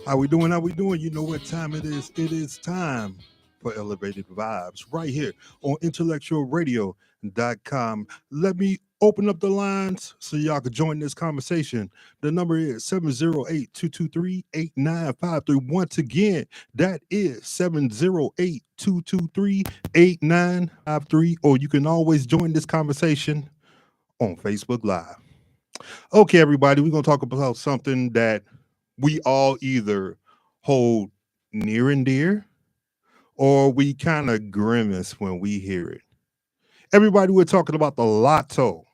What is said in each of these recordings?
How we doing? How we doing? You know what time it is? It is time for Elevated Vibes right here on IntellectualRadio.com. Let me open up the lines so y'all can join this conversation. The number is 708-223-8953. Once again, that is 708-223-8953. Or you can always join this conversation on Facebook Live. Okay, everybody, we're going to talk about something that we all either hold near and dear or we kind of grimace when we hear it. Everybody, we're talking about the lotto.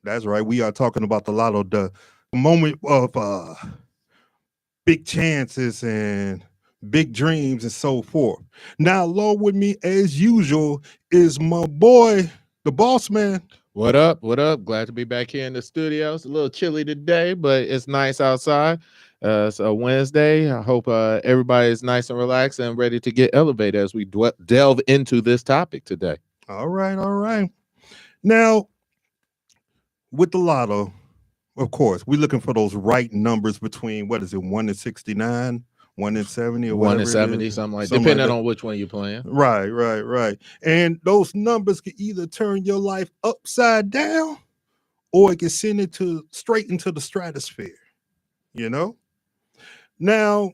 That's right. We are talking about the lotto, the moment of big chances and big dreams and so forth. Now, along with me, as usual, is my boy, the boss man. What up? What up? Glad to be back here in the studio. It's a little chilly today, but it's nice outside. It's a Wednesday. I hope everybody is nice and relaxed and ready to get elevated as we delve into this topic today. All right, all right. Now, with the lotto, of course, we're looking for those right numbers between what is it, 1 and 69, 1 and 70, or 1 whatever and 70, it is. something like Something like depending that. on which one you're playing. Right, right, right. And those numbers can either turn your life upside down or it can send it to straight into the stratosphere. You know? Now,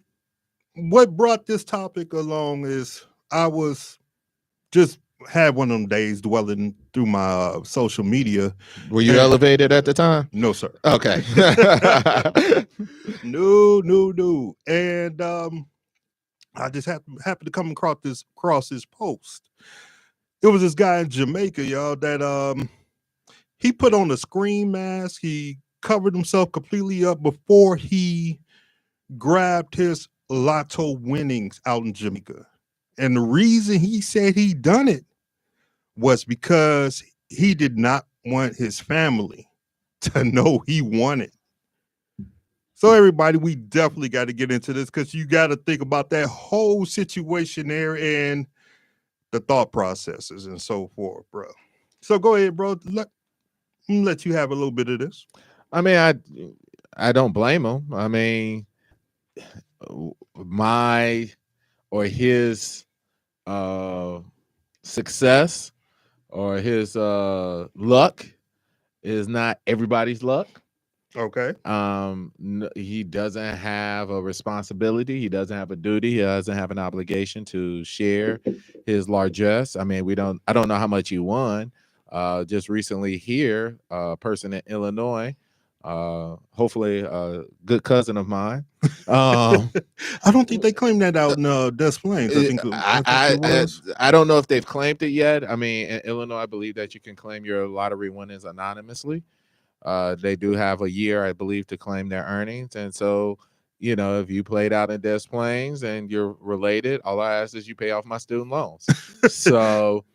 what brought this topic along is I was just had one of them days dwelling through my social media. Were you And- elevated at the time? No, sir. Okay. No. And I just happened to come across this post. It was this guy in Jamaica, y'all, that he put on a screen mask. He covered himself completely up before he grabbed his lotto winnings out in Jamaica. And the reason he said he done it was because he did not want his family to know he won it. So everybody, we definitely got to get into this because you got to think about that whole situation there and the thought processes and so forth, bro. So go ahead, bro. Let you have a little bit of this. I mean, I don't blame him. I mean, my or his success or his luck is not everybody's luck. Okay. He doesn't have a responsibility. He doesn't have a duty. He doesn't have an obligation to share his largesse. I mean, I don't know how much he won. Just recently here, a person in Illinois, hopefully a good cousin of mine. I don't think they claimed that out in Des Plaines. I think it was. I don't know if they've claimed it yet. I mean, in Illinois, I believe that you can claim your lottery winnings anonymously. They do have a year, I believe, to claim their earnings. And so, you know, if you played out in Des Plaines and you're related, all I ask is you pay off my student loans. So,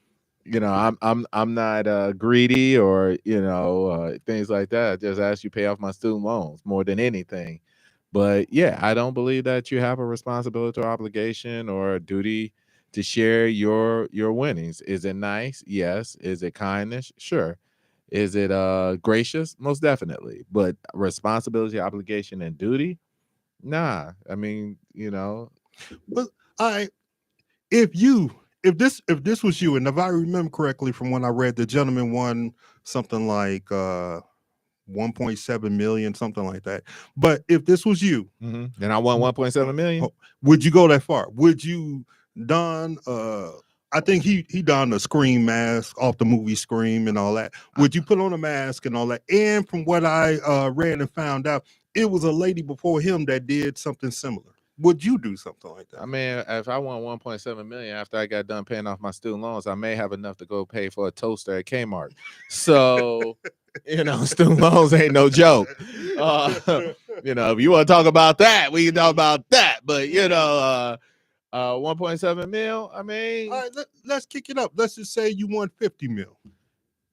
you know, I'm not greedy or, you know, things like that. I just ask you pay off my student loans more than anything. But yeah, I don't believe that you have a responsibility or obligation or a duty to share your winnings. Is it nice? Yes. Is it kindness? Sure. Is it gracious? Most definitely. But responsibility, obligation, and duty? Nah. I mean, you know. But if this was you, and if I remember correctly from when I read, the gentleman won something like 1.7 million, something like that. But if this was you, then I won 1.7 million. Would you go that far? Would you don I think he donned a Scream mask off the movie Scream and all that. Would you put on a mask and all that? And from what I read and found out, it was a lady before him that did something similar. Would you do something like that? I mean, if I won 1.7 million after I got done paying off my student loans, I may have enough to go pay for a toaster at Kmart. So, you know, student loans ain't no joke. You know, if you want to talk about that, we can talk about that. But, you know, 1.7 mil, I mean. All right, let's kick it up. Let's just say you won 50 mil.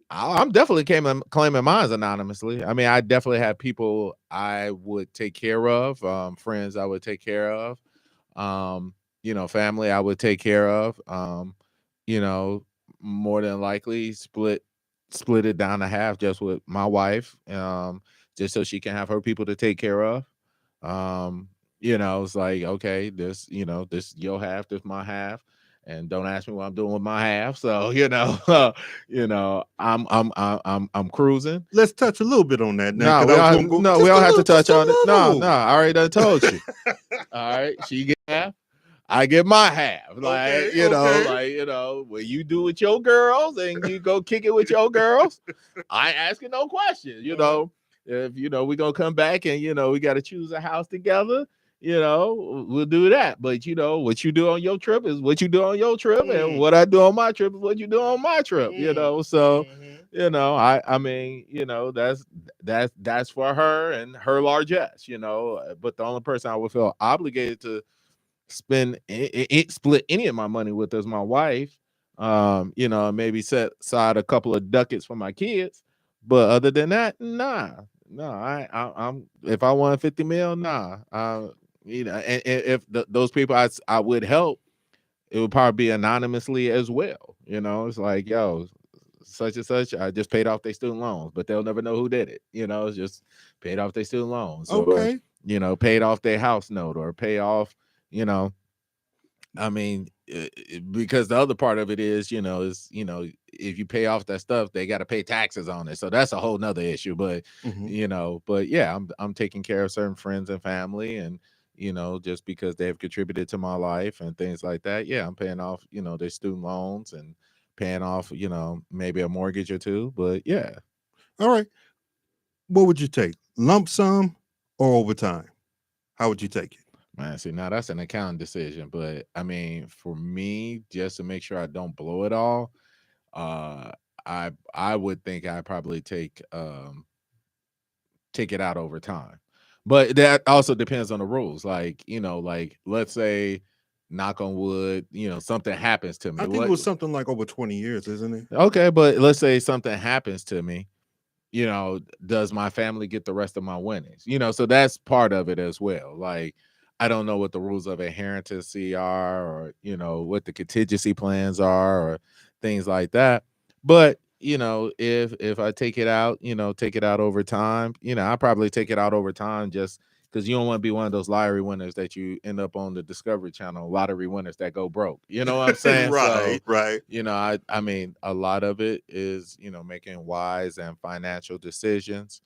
I'm definitely claiming mine anonymously. I mean, I definitely have people I would take care of, friends I would take care of, you know, family I would take care of. You know, more than likely split it down to half just with my wife, just so she can have her people to take care of. It's like, okay, this, this your half, this my half, and don't ask me what I'm doing with my half. So, I'm cruising. Let's touch a little bit on that now, No, because I was gonna go we just don't a have to little, just touch a on it. No, little. I already done told you. All right, she get half, I get my half. Like, Okay. when you do with your girls and you go kick it with your girls, I ain't asking no questions. If we gonna come back and we gotta choose a house together, we'll do that. But what you do on your trip is what you do on your trip, and what I do on my trip is what you do on my trip. So I mean, that's for her and her largesse. But the only person I would feel obligated to split any of my money with is my wife. Maybe set aside a couple of ducats for my kids, but other than that, nah. No, I'm if I want 50 mil, nah. And if those people I would help, it would probably be anonymously as well. It's like, yo, such and such, I just paid off their student loans, but they'll never know who did it. It's just paid off their student loans, or paid off their house note, or pay off, I mean, because the other part of it is, if you pay off that stuff, they got to pay taxes on it. So that's a whole nother issue. But, but yeah, I'm taking care of certain friends and family, and, just because they have contributed to my life and things like that. Yeah, I'm paying off, their student loans and paying off, maybe a mortgage or two. But yeah. All right. What would you take? Lump sum or overtime? How would you take it? Man, see, now that's an accounting decision. But I mean, for me, just to make sure I don't blow it all, uh, I would think I'd probably take it out over time. But that also depends on the rules. Like, like let's say, knock on wood, something happens to me. I think it was something like over 20 years, isn't it? Okay, but let's say something happens to me. Does my family get the rest of my winnings? So that's part of it as well. Like, I don't know what the rules of inheritance are, or what the contingency plans are, or things like that. But if I take it out, over time, I probably take it out over time, just because you don't want to be one of those lottery winners that you end up on the Discovery Channel, lottery winners that go broke. You know what I'm saying? Right, right. I mean, a lot of it is, making wise and financial decisions.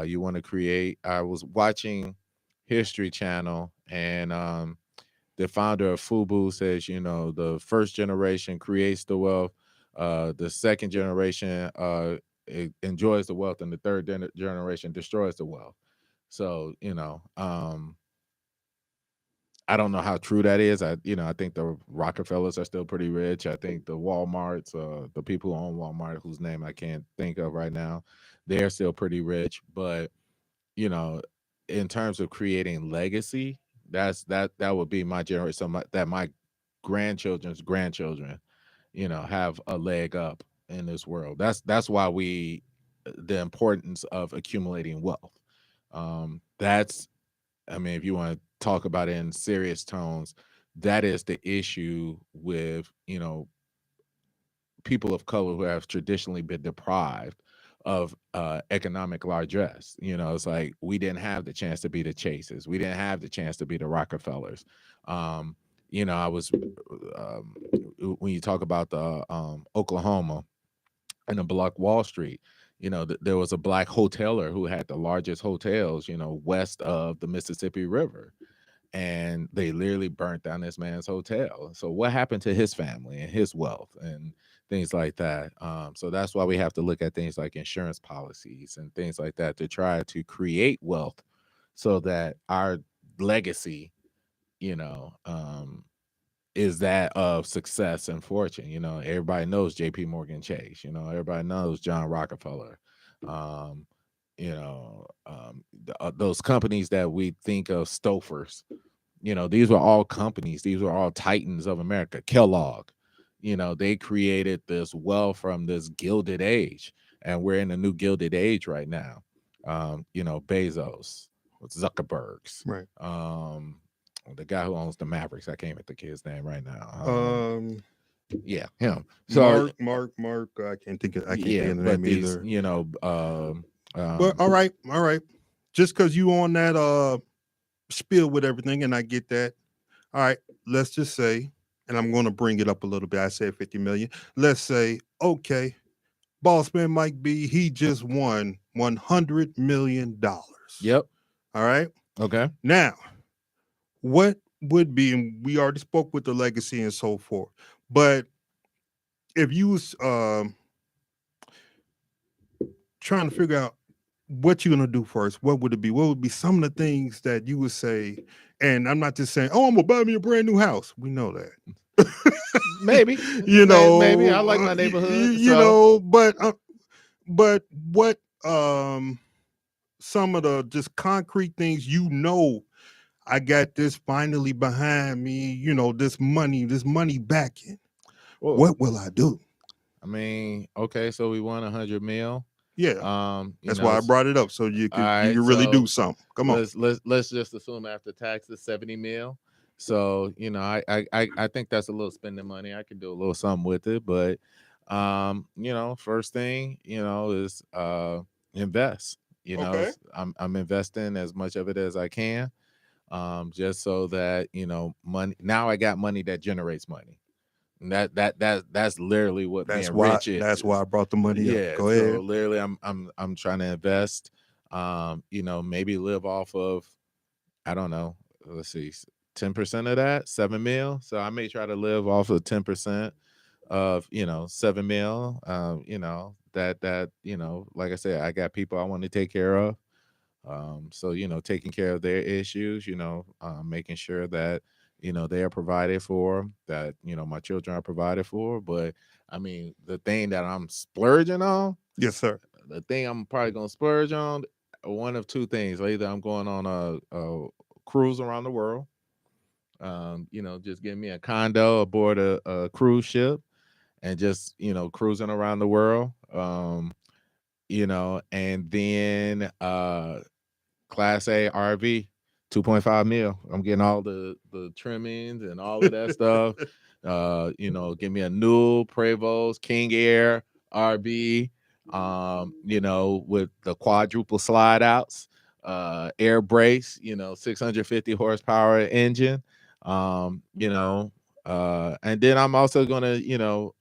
You want to create. I was watching History Channel, and the founder of Fubu says, the first generation creates the wealth, the second generation enjoys the wealth, and the third generation destroys the wealth. So, I don't know how true that is. I think the Rockefellers are still pretty rich. I think the Walmarts, the people who own Walmart, whose name I can't think of right now, they're still pretty rich. But, in terms of creating legacy, that would be my generation. So that my grandchildren's grandchildren, have a leg up in this world. That's why the importance of accumulating wealth. That's, I mean, if you want to talk about it in serious tones, that is the issue with, people of color who have traditionally been deprived of economic largesse. It's like we didn't have the chance to be the Chases. We didn't have the chance to be the Rockefellers. I was when you talk about the Oklahoma and the Black Wall Street, there was a black hoteler who had the largest hotels, west of the Mississippi River, and they literally burnt down this man's hotel. So what happened to his family and his wealth and things like that? So that's why we have to look at things like insurance policies and things like that to try to create wealth, so that our legacy, you know, um, is that of success and fortune. Everybody knows J.P. Morgan Chase. Everybody knows John Rockefeller. Um, those companies that we think of, Stofers. These were all companies. These were all titans of America. Kellogg. They created this wealth from this gilded age, and we're in a new gilded age right now. Bezos, Zuckerberg's, Right. The guy who owns the Mavericks. I can't even think of his name right now. Yeah, him. So Mark. I can't think of. I can't think of the name these, either. But all right. Just because you on that spiel with everything, and I get that. All right, let's just say, and I'm going to bring it up a little bit. I said 50 million. Let's say, okay, Bossman Mike B, he just won $100 million. Yep. All right. Okay. Now, what would be, and we already spoke with the legacy and so forth, but if you was trying to figure out what you're gonna do first, what would it be? What would be some of the things that you would say? And I'm not just saying, oh, I'm gonna buy me a brand new house. We know that. Maybe. Maybe. I like my neighborhood. But what some of the just concrete things I got this finally behind me, this money backing. Well, what will I do? I mean, okay, so we won 100 mil. Yeah. That's why I brought it up. So you can really do something. Come on. Let's just assume after taxes 70 mil. So, I think that's a little spending money. I could do a little something with it, but first thing, is invest. Okay. I'm investing as much of it as I can. Just so that, money, now I got money that generates money. And that's literally what being rich is. That's why I brought the money up. Go so ahead. literally I'm trying to invest, maybe live off of, I don't know, let's see, 10% of that, 7 mil. So I may try to live off of 10% of, 7 mil. That like I said, I got people I want to take care of. So, taking care of their issues, making sure that, they are provided for, that, my children are provided for. But I mean, the thing that I'm splurging on, Yes, sir. the thing I'm probably going to splurge on, one of two things. Either I'm going on a cruise around the world, just getting me a condo aboard a cruise ship and just, cruising around the world. And then Class A RV, 2.5 mil. I'm getting all the trimmings and all of that stuff. Give me a new Prevost King Air RV, with the quadruple slide outs, air brace, 650 horsepower engine. And then I'm also gonna,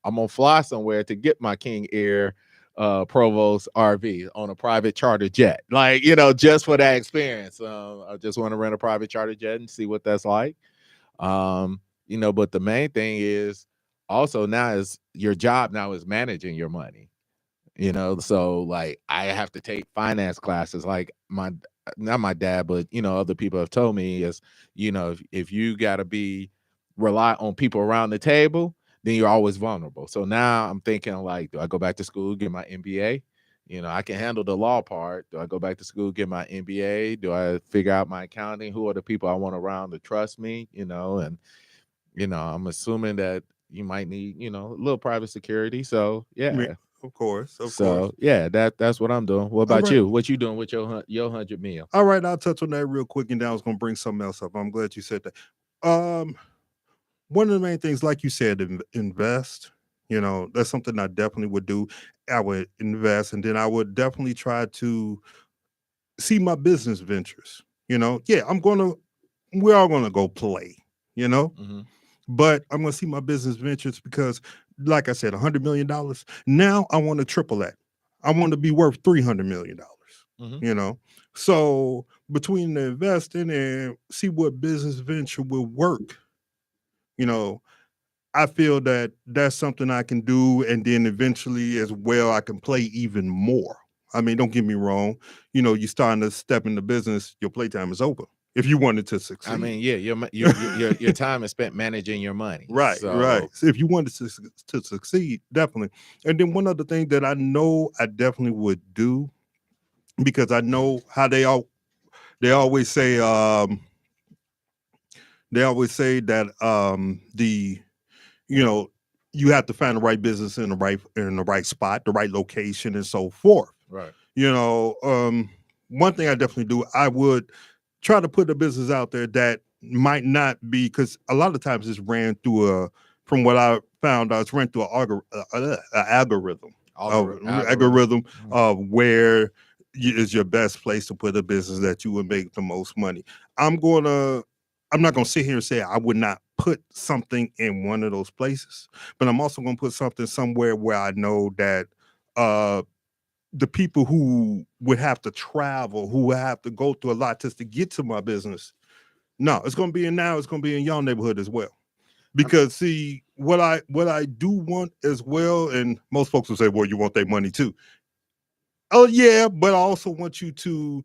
I'm gonna fly somewhere to get my King Air Provost RV on a private charter jet, like, just for that experience. I just want to rent a private charter jet and see what that's like. But the main thing is also now is your job now is managing your money. So like I have to take finance classes, like not my dad, but other people have told me is, if you got to rely on people around the table, then you're always vulnerable. So now I'm thinking, like, do I go back to school, get my MBA? I can handle the law part. Do I go back to school, get my MBA? Do I figure out my accounting? Who are the people I want around to trust me? And I'm assuming that you might need, a little private security. So yeah. Of course. Yeah, that's what I'm doing. What about you? What you doing with your 100 mil? All right, I'll touch on that real quick, and then I was going to bring something else up. I'm glad you said that. One of the main things, like you said, invest. That's something I definitely would do. I would invest, and then I would definitely try to see my business ventures. We're all gonna go play. Mm-hmm. But I'm gonna see my business ventures because, like I said, $100 million. Now I want to triple that. I want to be worth $300 million. Mm-hmm. So between the investing and see what business venture will work, I feel that that's something I can do, and then eventually as well I can play even more. I mean, don't get me wrong. You're starting to step into business, your playtime is open. If you wanted to succeed, I mean, yeah, your time is spent managing your money. Right. So if you wanted to succeed, definitely. And then one other thing that I know I definitely would do, because I know how they always say that you have to find the right business in the right spot, the right location, and so forth. Right. One thing I definitely do, I would try to put a business out there that might not be, because a lot of times it's ran through from what I found out, it's ran through an algorithm of where is your best place to put a business that you would make the most money. I'm not gonna sit here and say I would not put something in one of those places, but I'm also gonna put something somewhere where I know that the people who would have to travel, who would have to go through a lot just to get to my business. No, it's gonna be it's gonna be in your neighborhood as well. Because see, what I do want as well, and most folks will say, well, you want their money too. Oh yeah, but I also want you to,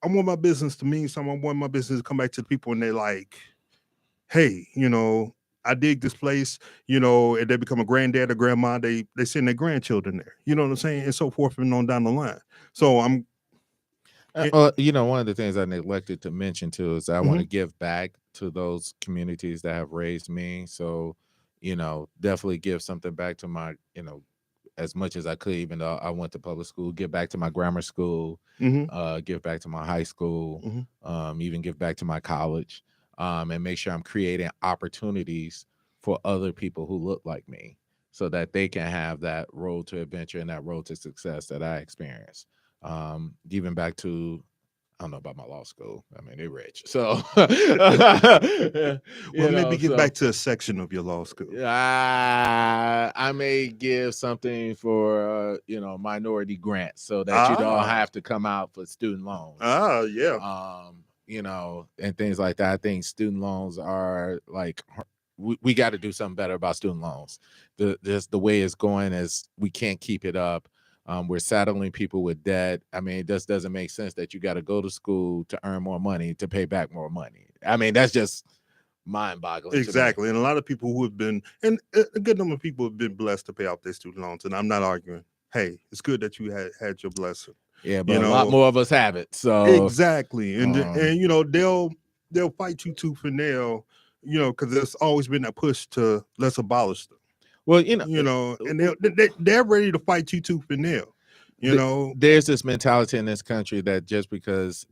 I want my business to mean something. I want my business to come back to the people and they're like, hey, I dig this place, and they become a granddad or grandma, they send their grandchildren there. You know what I'm saying? And so forth and on down the line. So I'm one of the things I neglected to mention too is I want to give back to those communities that have raised me. So, definitely give something back to my, as much as I could, even though I went to public school, give back to my grammar school, give back to my high school, even give back to my college, and make sure I'm creating opportunities for other people who look like me so that they can have that road to adventure and that road to success that I experienced. Giving back to, I don't know about my law school. I mean, they're rich. So, maybe get back to a section of your law school. I may give something for, minority grants so that you don't have to come out for student loans. Yeah. And things like that. I think student loans are like, we got to do something better about student loans. The way it's going is we can't keep it up. We're saddling people with debt. I mean, it just doesn't make sense that you got to go to school to earn more money to pay back more money. I mean, that's just mind-boggling. Exactly. And a lot of people who have been, and a good number of people have been blessed to pay off their student loans. And I'm not arguing. Hey, it's good that you had your blessing. Yeah, but a lot more of us have it. So exactly. And they'll fight you tooth and nail, because there's always been that push to let's abolish them. Well, and they're ready to fight you tooth and nail. There's this mentality in this country that just because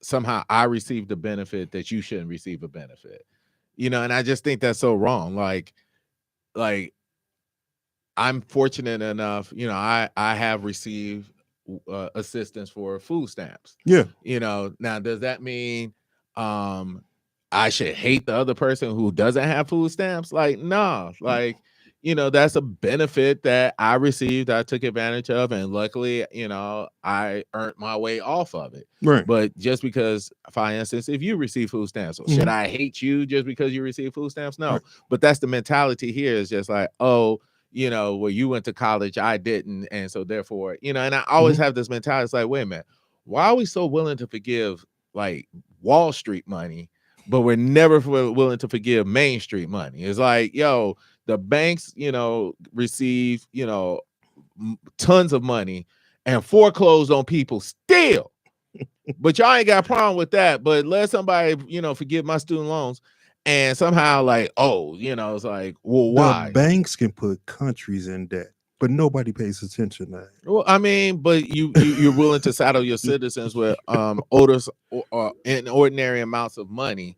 somehow I received a benefit that you shouldn't receive a benefit. And I just think that's so wrong. Like I'm fortunate enough, I have received assistance for food stamps. Yeah. Now does that mean I should hate the other person who doesn't have food stamps? Like, no, that's a benefit that I received, I took advantage of, and luckily, I earned my way off of it. Right. But just because, for instance, if you receive food stamps, should I hate you just because you receive food stamps? No. Right. But that's the mentality here, is just like, well, you went to college, I didn't, and so therefore, and I always have this mentality. It's like, wait a minute, why are we so willing to forgive like Wall Street money, but we're never willing to forgive Main Street money? It's like, the banks, receive, tons of money and foreclosed on people still. But y'all ain't got a problem with that. But let somebody, forgive my student loans. And somehow, like, it's like, well, why? The banks can put countries in debt, but nobody pays attention to that. Well, I mean, but you're willing to saddle your citizens with ordinary amounts of money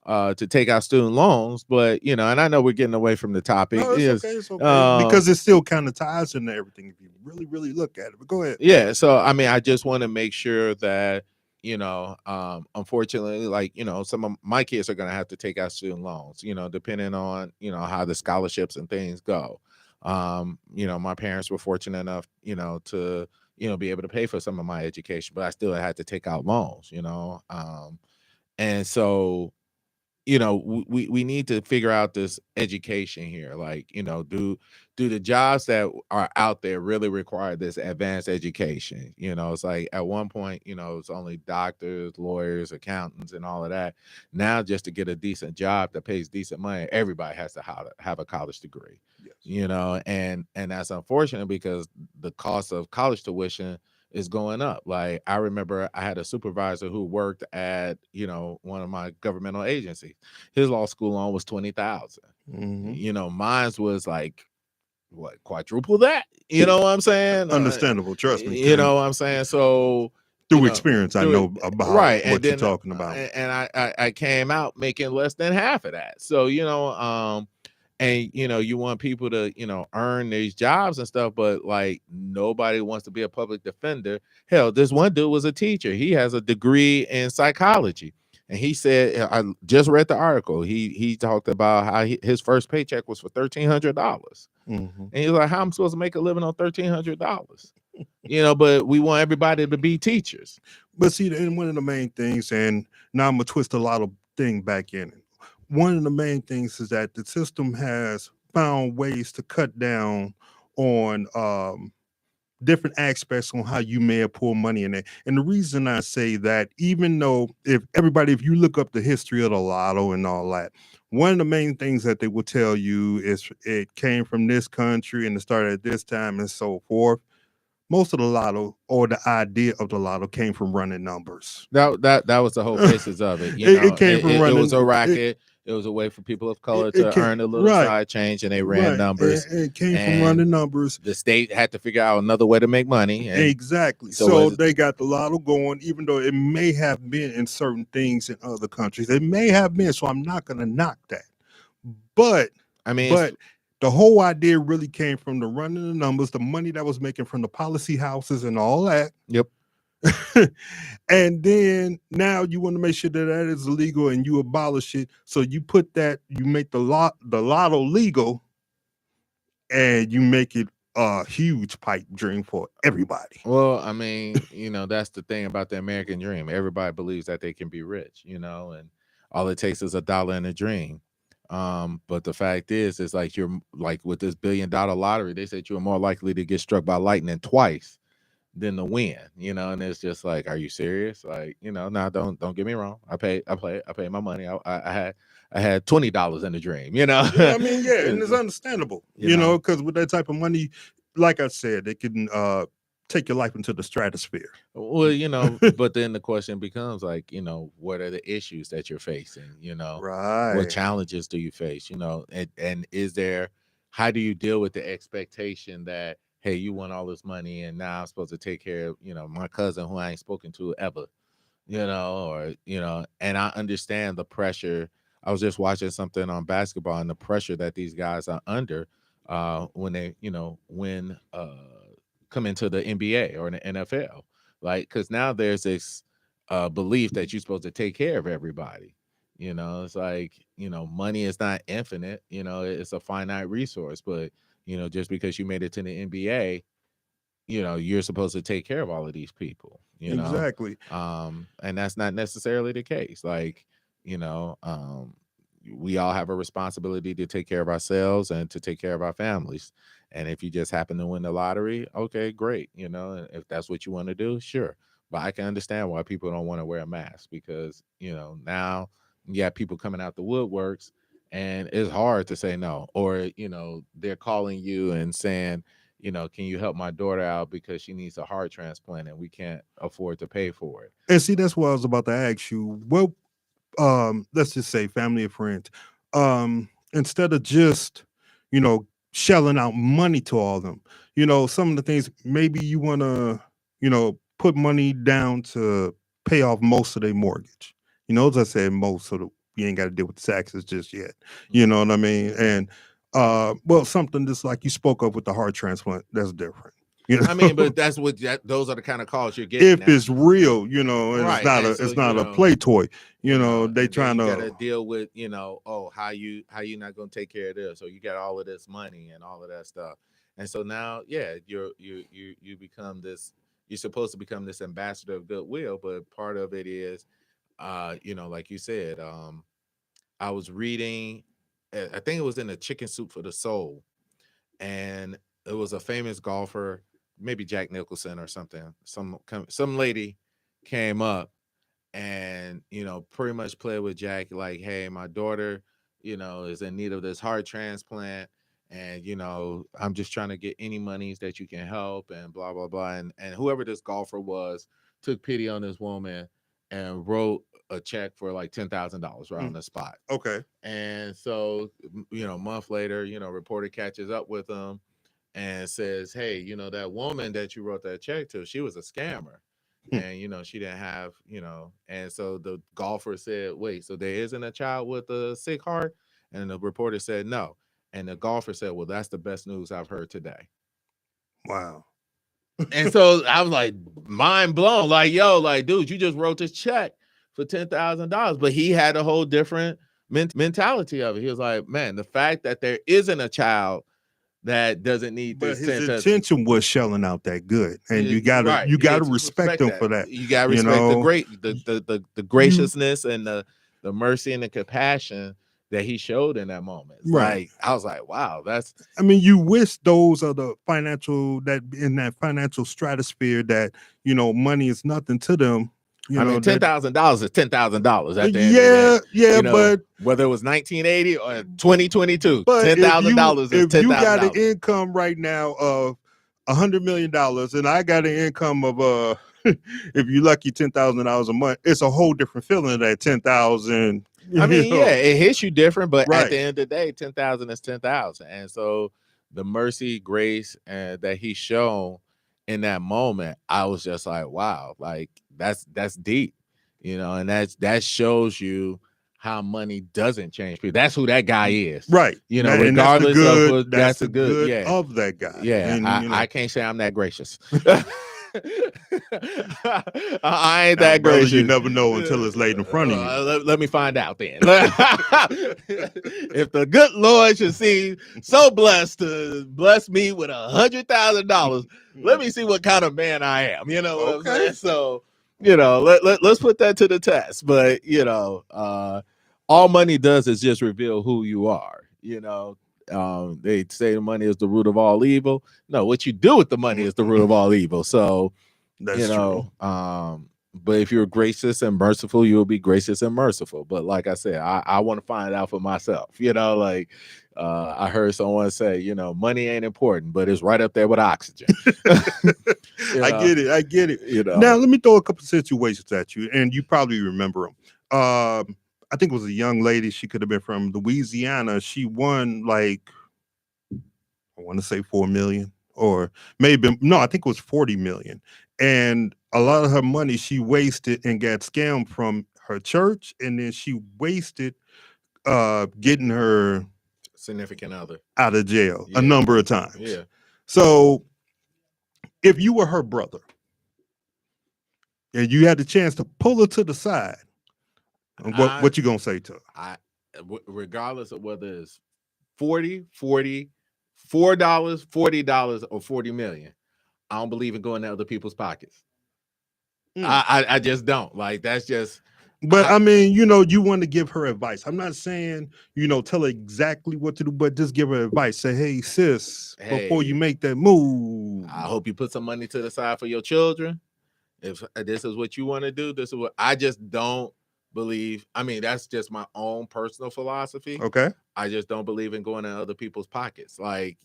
to take out student loans. But and I know we're getting away from the topic. No, it's okay. Because it still kind of ties into everything if you really, really look at it. But go ahead. Yeah. So I mean, I just want to make sure that unfortunately, like, some of my kids are going to have to take out student loans, depending on, how the scholarships and things go. My parents were fortunate enough, to, be able to pay for some of my education, but I still had to take out loans, and so, we need to figure out this education here. Like, do the jobs that are out there really require this advanced education? It's like at one point, it's only doctors, lawyers, accountants, and all of that. Now, just to get a decent job that pays decent money, everybody has to have a college degree. Yes. And that's unfortunate because the cost of college tuition is going up. Like, I remember I had a supervisor who worked at, one of my governmental agencies. His law school loan was $20,000. Mine's was like, what, quadruple that? You know what I'm saying? Understandable. Trust me. You know what I'm saying? So through experience, I know about what you're talking about. And I came out making less than half of that. So, and you want people to earn these jobs and stuff, but like nobody wants to be a public defender. Hell, this one dude was a teacher. He has a degree in psychology, and he said, I just read the article, he talked about how his first paycheck was for $1,300, Mm-hmm. and he's like, how I'm supposed to make a living on $1,300? But we want everybody to be teachers. But see, and one of the main things, and now I'm gonna twist a lot of thing back in it. One of the main things is that the system has found ways to cut down on different aspects on how you may pull money in it. And the reason I say that, even though if you look up the history of the lotto and all that, one of the main things that they will tell you is it came from this country and it started at this time and so forth. Most of the lotto, or the idea of the lotto, came from running numbers. That was the whole basis of it. It came from It was running. a racket. It was a way for people of color It to came earn a little right, side change, and they ran right. numbers. It came from And running numbers. the state had to figure out another way to make money. And Exactly. So they got the lotto going, even though it may have been in certain things in other countries. It may have been, so I'm not going to knock that. But I mean, but the whole idea really came from the running the numbers, the money that was making from the policy houses and all that. Yep. And then now you want to make sure that that is illegal and you abolish it. So you make the lotto legal, and you make it a huge pipe dream for everybody. Well, I mean, that's the thing about the American dream. Everybody believes that they can be rich, and all it takes is $1 in a dream. But the fact is like you're like with this $1 billion lottery, they said you're more likely to get struck by lightning twice than to win, and it's just like, are you serious? Like, no, don't get me wrong. I paid my money. I had $20 in the dream, Yeah, I mean, yeah, and it's understandable, because with that type of money, like I said, it can take your life into the stratosphere. Well, but then the question becomes like, what are the issues that you're facing? Right. What challenges do you face? And is there, how do you deal with the expectation that, hey, you want all this money and now I'm supposed to take care of, my cousin who I ain't spoken to ever, and I understand the pressure. I was just watching something on basketball and the pressure that these guys are under when they, come into the NBA or the NFL, like, because now there's this belief that you're supposed to take care of everybody. It's like, money is not infinite, it's a finite resource, but just because you made it to the NBA, you're supposed to take care of all of these people, Exactly. And that's not necessarily the case. Like, we all have a responsibility to take care of ourselves and to take care of our families. And if you just happen to win the lottery, okay, great. If that's what you want to do, sure. But I can understand why people don't want to wear a mask, because, now you have people coming out the woodworks and it's hard to say no. Or, they're calling you and saying, can you help my daughter out because she needs a heart transplant and we can't afford to pay for it. And see, that's what I was about to ask you. Well, let's just say family and friends. Instead of just, shelling out money to all of them, some of the things maybe you want to, put money down to pay off most of their mortgage. As I said, most, so that you ain't got to deal with the taxes just yet. You know what I mean? And well, something just like you spoke of with the heart transplant, that's different. I mean, but that's what those are the kind of calls you're getting. If it's real, and right. it's not a play toy. They trying to gotta deal with, how you not gonna take care of this, or you got all of this money and all of that stuff. And so now, yeah, you become this. You're supposed to become this ambassador of goodwill, but part of it is, like you said, I was reading, I think it was in the Chicken Soup for the Soul, and it was a famous golfer, maybe Jack Nicholson or something. Some lady came up and pretty much played with Jack, like, hey, my daughter is in need of this heart transplant, and I'm just trying to get any monies that you can help, and blah blah blah. And whoever this golfer was took pity on this woman and wrote a check for like $10,000 right on the spot. Okay. And so a month later, reporter catches up with him and says, hey, that woman that you wrote that check to, she was a scammer. And she didn't have, and so the golfer said, wait, so there isn't a child with a sick heart? And the reporter said no. And the golfer said, well, that's the best news I've heard today. Wow. And so I was like, mind blown. Like, yo, like, dude, you just wrote this check for $10,000. But he had a whole different mentality of it. He was like, man, the fact that there isn't a child that doesn't need But this his intention was shelling out that good, and you gotta respect him for that. You gotta respect the graciousness and the mercy and the compassion that he showed in that moment. Right. Like, I was like, wow, that's. I mean, you wish those are the financial stratosphere that money is nothing to them. I mean, $10,000 is $10,000 at the end of the day. But whether it was 1980 or 2022, $10,000 is $10,000. If you got an income right now of $100 million, and I got an income of if you're lucky, $10,000 a month, it's a whole different feeling than $10,000. I mean, it hits you different, but at the end of the day, 10,000 is 10,000, and so the mercy, grace, and that he's shown in that moment, I was just like, wow, like that's deep, and that shows you how money doesn't change people. That's who that guy is, right? Regardless of that's the good of that guy. Yeah, and, I can't say I'm that gracious. I ain't that gracious. You never know until it's laid in front of you. Let me find out then. If the good Lord should seem so blessed to bless me with $100,000, let me see what kind of man I am. You know what I'm saying? So, let's put that to the test. But all money does is just reveal who you are. They say the money is the root of all evil. No, what you do with the money is the root of all evil. So, that's true. But if you're gracious and merciful, you'll be gracious and merciful. But like I said, I want to find out for myself. I heard someone say, money ain't important, but it's right up there with oxygen. I get it. Now let me throw a couple of situations at you, and you probably remember them. I think it was a young lady. She could have been from Louisiana. She won I want to say 4 million, or maybe I think it was 40 million. And a lot of her money she wasted and got scammed from her church, and then she wasted getting her significant other out of jail a number of times. Yeah. So if you were her brother and you had the chance to pull her to the side, what you gonna say to her? Regardless of whether it's $4, $40, or 40 million, I don't believe in going to other people's pockets. I just don't. Like, that's just. But I mean, you want to give her advice. I'm not saying, tell her exactly what to do, but just give her advice. Say, hey, sis, before you make that move, I hope you put some money to the side for your children. If this is what you want to do, this is what I just don't believe. I mean, that's just my own personal philosophy. Okay. I just don't believe in going in other people's pockets. Like,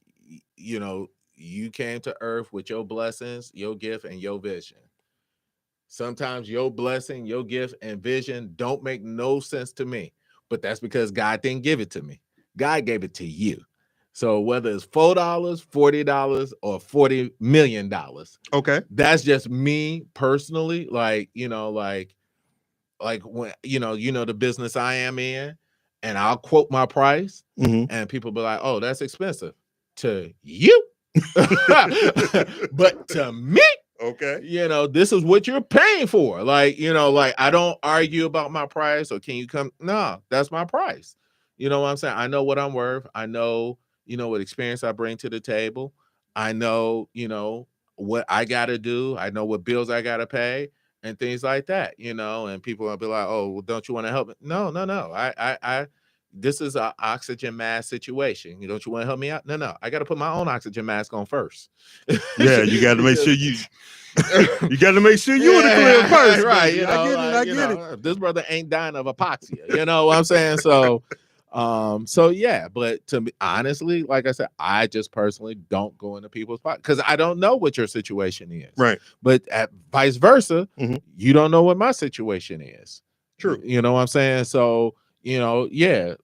you came to earth with your blessings, your gift, and your vision. Sometimes your blessing, your gift, and vision don't make no sense to me, but that's because God didn't give it to me. God gave it to you. So whether it's $4, $40, or $40 million, okay, that's just me personally. Like, when the business I am in, and I'll quote my price, and people be like, "Oh, that's expensive to you," but to me, okay, this is what you're paying for. Like, I don't argue about my price or can you come? No, that's my price. You know what I'm saying? I know what I'm worth. I know, what experience I bring to the table. I know, what I got to do. I know what bills I got to pay and things like that, and people will be like, "Oh, well, don't you want to help me?" No. I this is an oxygen mask situation. Don't you want to help me out? No. I got to put my own oxygen mask on first. Yeah, you got to make sure you got to make sure you in the clear first. Right. I get it. This brother ain't dying of hypoxia. You know what I'm saying? So yeah, but to me, honestly, like I said, I just personally don't go into people's pockets because I don't know what your situation is. Right. But vice versa, you don't know what my situation is. True. You know what I'm saying? So, yeah,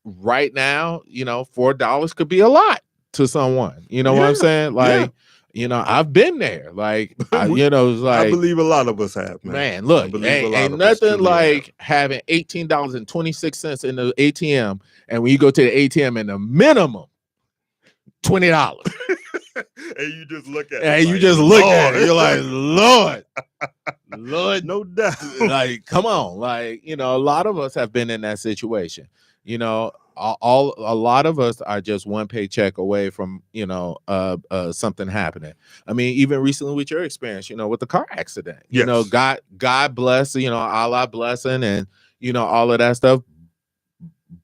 right now, $4 could be a lot to someone. You know what I'm saying? Like, You know, I've been there. Like, We- you know, it's I like, believe a lot of us have, man. man, I look, believe a lot ain't of us nothing truly have. like having $18.26 in the ATM, and when you go to the ATM, and the minimum $20. And you just look at it. And you like, just look at it. Lord. You're like, Lord, Lord, No doubt. like, come on. Like, you know, a lot of us have been in that situation. You know, a lot of us are just one paycheck away from, you know, something happening. I mean, even recently with your experience, you know, with the car accident, you know, Yes. God bless, you know, Allah blessing, and, you know, all of that stuff.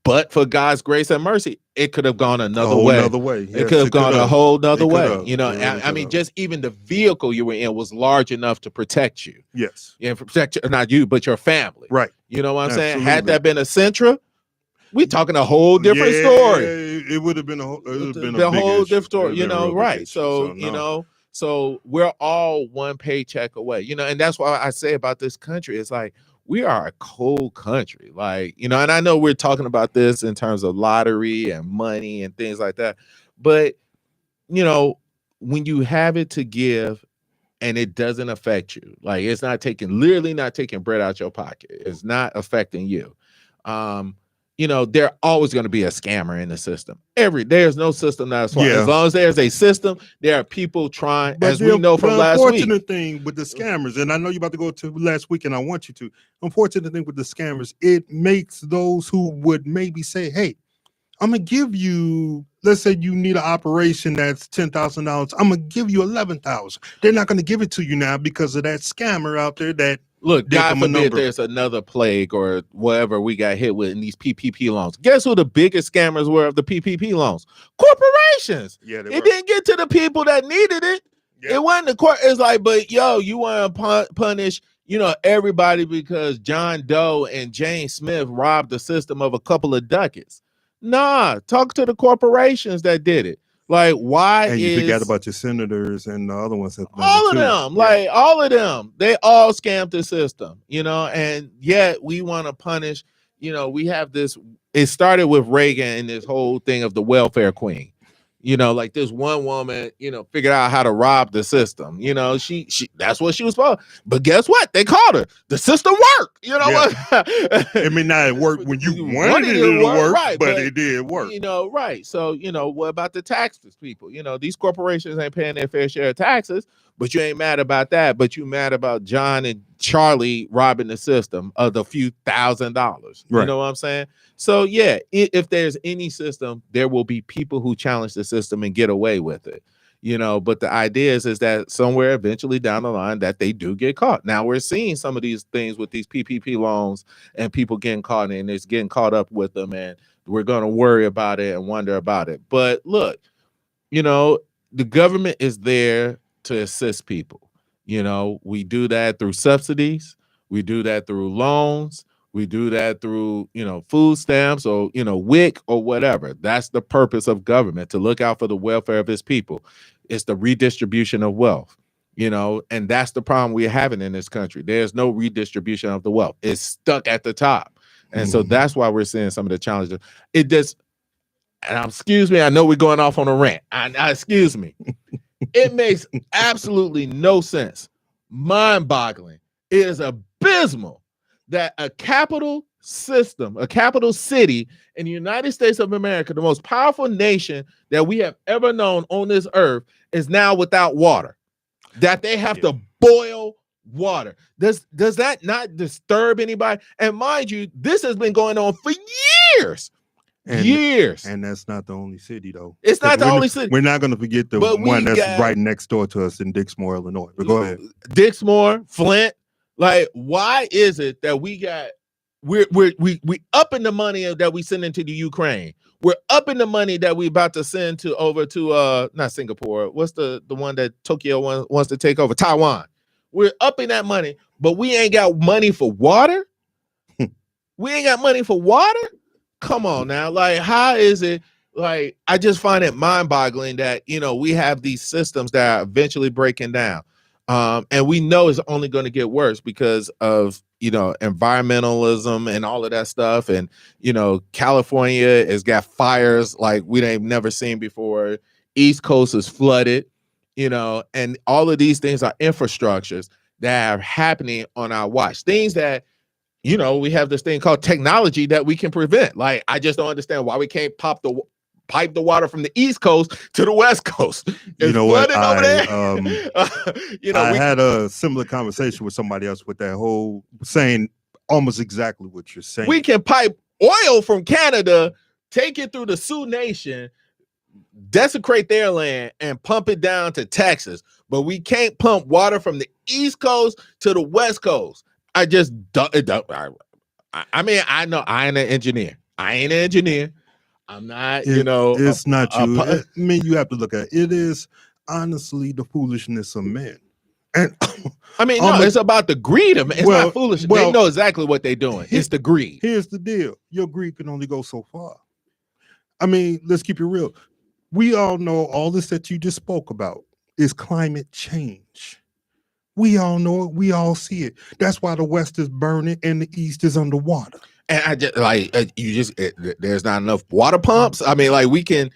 But for God's grace and mercy, it could have gone another way. Another way. It Yes, could have gone a whole nother It could way. have. You know, It really I mean, could have. just even the vehicle you were in was large enough to protect you. Yes. Yeah, protect not you, but your family. Right. You know what I'm saying? Absolutely. Had that been a Sentra, we talking a whole different story. It would have been a whole, it would have been The a big whole issue. different story. It You would have been a know, real big right? issue. So you no. know, so we're all one paycheck away. You know, and that's why I say about this country, it's like we are a cold country. Like, you know, and I know we're talking about this in terms of lottery and money and things like that, but you know, when you have it to give and it doesn't affect you, like it's not literally not taking bread out your pocket, it's not affecting you. You know, there always going to be a scammer in the system. There's no system that's fine. As long as there's a system, there are people trying, But as we know from last week. The unfortunate thing with the scammers, and I know you're about to go to last week, and I want you to. Unfortunate thing with the scammers, it makes those who would maybe say, "Hey, I'm gonna give you." Let's say you need an operation that's $10,000. I'm gonna give you 11,000. They're not gonna give it to you now because of that scammer out there that. Look, God forbid there's another plague or whatever we got hit with in these PPP loans. Guess who the biggest scammers were of the PPP loans? Corporations. Yeah, it didn't get to the people that needed it. Yeah. It wasn't the court. It's like, but yo, you want to punish, you know, everybody because John Doe and Jane Smith robbed the system of a couple of ducats. Nah, talk to the corporations that did it. Like, why? And you forgot about your senators and the other ones. All of them, like all of them, they all scammed the system, you know, and yet we want to punish, you know, we have this, it started with Reagan and this whole thing of the welfare queen. You know, like this one woman, you know, figured out how to rob the system. You know, she that's what she was for. But guess what? They called her. The system worked. You know what? It may not work when you wanted it to work, right, but it did work. You know, right. So, you know, what about the taxes, people? You know, these corporations ain't paying their fair share of taxes, but you ain't mad about that. But you mad about John and Charlie robbing the system of the few $1,000s. You know what I'm saying? So yeah, if there's any system, there will be people who challenge the system and get away with it, you know. But the idea is that somewhere eventually down the line that they do get caught. Now we're seeing some of these things with these PPP loans and people getting caught and it's getting caught up with them, and we're going to worry about it and wonder about it. But look, you know, the government is there to assist people. You know, we do that through subsidies, we do that through loans. We do that through, you know, food stamps or, you know, WIC or whatever. That's the purpose of government, to look out for the welfare of its people. It's the redistribution of wealth, you know, and that's the problem we're having in this country. There's no redistribution of the wealth. It's stuck at the top. And so that's why we're seeing some of the challenges. It just, and excuse me, I know we're going off on a rant. Excuse me. It makes absolutely no sense. Mind-boggling. It is abysmal that a capital system, a capital city in the United States of America, the most powerful nation that we have ever known on this earth, is now without water. That they have to boil water. Does that not disturb anybody? And mind you, this has been going on for years. Years. And that's not the only city, though. It's not the only city. We're not going to forget the one that's right next door to us in Dixmoor, Illinois. But go ahead. Dixmoor, Flint. Like, why is it that we upping the money that we send into the Ukraine? We're upping the money that we about to send over to not Singapore. What's the one that Tokyo wants to take over? Taiwan. We're upping that money, but we ain't got money for water. We ain't got money for water. Come on now. Like, how is it? Like, I just find it mind-boggling that, you know, we have these systems that are eventually breaking down. And we know it's only going to get worse because of, you know, environmentalism and all of that stuff. And, you know, California has got fires like we ain't never seen before. East Coast is flooded. and all of these things are infrastructures that are happening on our watch. Things that, we have this thing called technology that we can prevent. Like, I just don't understand why we can't pipe the water from the East Coast to the West Coast. It's flooding over there. I had a similar conversation with somebody else with that whole saying almost exactly what you're saying. We can pipe oil from Canada, take it through the Sioux Nation, desecrate their land, and pump it down to Texas. But we can't pump water from the East Coast to the West Coast. I just don't. I mean, I know I ain't an engineer. I'm not, It's not you. I mean, you have to look at it. It is honestly the foolishness of men. And I mean, no, it's about the greed of men. It's not foolish. They know exactly what they're doing. It's the greed. Here's the deal. Your greed can only go so far. I mean, let's keep it real. We all know all this that you just spoke about is climate change. We all know it. We all see it. That's why the West is burning and the East is underwater. And I just there's not enough water pumps. I mean, like we can.